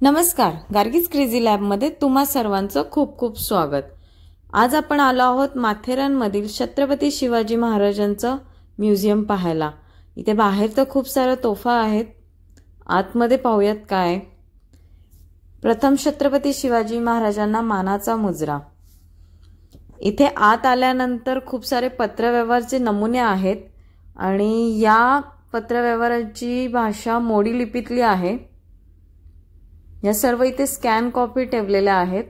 नमस्कार, गार्गीज क्रेझी लॅबमध्ये तुम्हा सर्वांचं खूप खूप स्वागत। आज आपण आलो आहोत माथेरानमधील छत्रपती शिवाजी महाराजांचं म्युझियम पाहायला। इथे बाहेर तर खूप साऱ्या तोफा आहेत, आतमध्ये पाहूयात काय। प्रथम छत्रपती शिवाजी महाराजांना मानाचा मुजरा। इथे आत आल्यानंतर खूप सारे पत्रव्यवहारचे नमुने आहेत आणि या पत्रव्यवहाराची भाषा मोडी लिपीतली आहे। या सर्व इथे स्कॅन कॉपी ठेवलेल्या आहेत।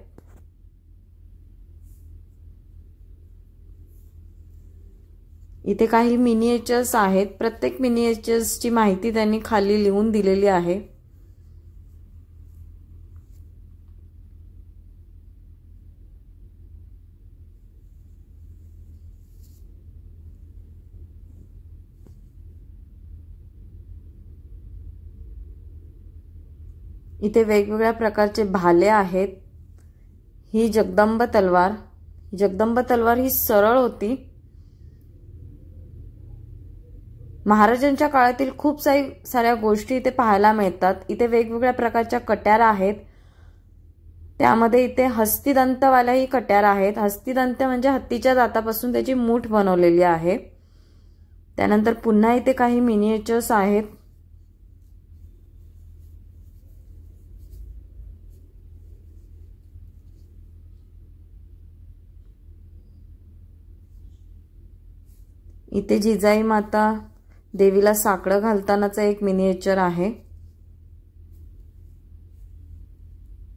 इथे काही मिनिएचर्स आहेत, प्रत्येक मिनिएचर्सची माहिती त्यांनी खाली लिहून दिलेली आहे। इथे वेगवेगळ्या प्रकारचे भाले आहेत। ही जगदंब तलवार ही सरळ होती। महाराजांच्या काळातील खूप साऱ्या गोष्टी इथे पाहायला मिळतात। इथे वेगवेगळ्या प्रकारच्या कट्यार आहेत, त्यामध्ये इथे हस्तिदंतवाल्याही कट्यार आहेत। हस्तिदंत म्हणजे हत्तीच्या दातापासून त्याची मूठ बनवलेली आहे। त्यानंतर पुन्हा इथे काही मिनिएचर्स आहेत। इथे जिजाई माता देवीला साकडं घालतानाचा एक मिनिएचर आहे।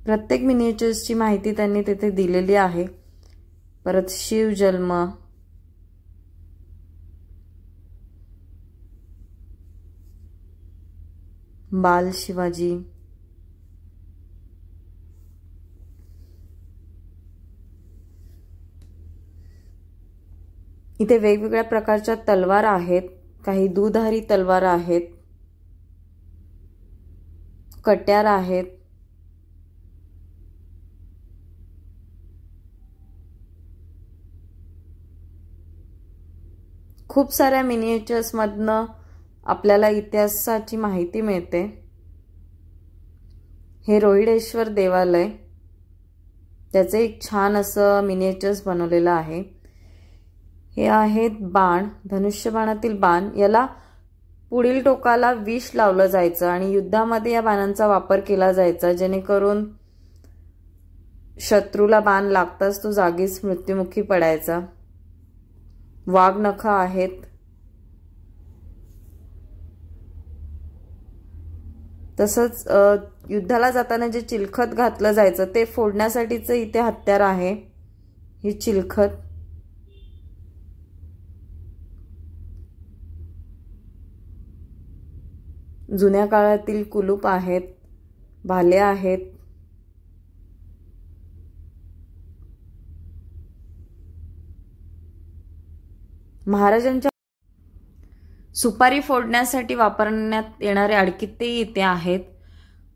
प्रत्येक मिनिएचर्सची माहिती त्यांनी तिथे दिलेली आहे। परत शिवजन्म, बाल शिवाजी, इथे वेगवेगळ्या प्रकारच्या तलवार आहेत, काही दुधारी तलवार आहेत, कट्यार आहेत। खूप साऱ्या मिनिएचर्स मधनं आपल्याला इतिहासाची माहिती मिळते। हे रोहिडेश्वर देवालय, त्याचे एक छान असं मिनिएचर्स बनवलेलं आहे। हे आहेत बाण, धनुष्यबाणातील बाण। याला पुढील टोकाला विष लावलं जायचं आणि युद्धामध्ये या बाणांचा वापर केला जायचा, जेणेकरून शत्रूला बाण लागताच तो जागीच मृत्युमुखी पडायचा। वाघनख आहेत। तसंच युद्धाला जाताना जे चिलखत घातलं जायचं ते फोडण्यासाठीचं इथे हत्यार आहे, ही चिलखत। जुन्या काळातील कुलूप आहेत, भाले आहेत। महाराजांच्या सुपारी फोडण्यासाठी वापरण्यात येणारे अडकित्तेही इथे आहेत।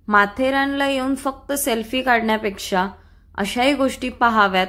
माथेरानला येऊन फक्त सेल्फी काढण्यापेक्षा अशाही गोष्टी पाहाव्यात,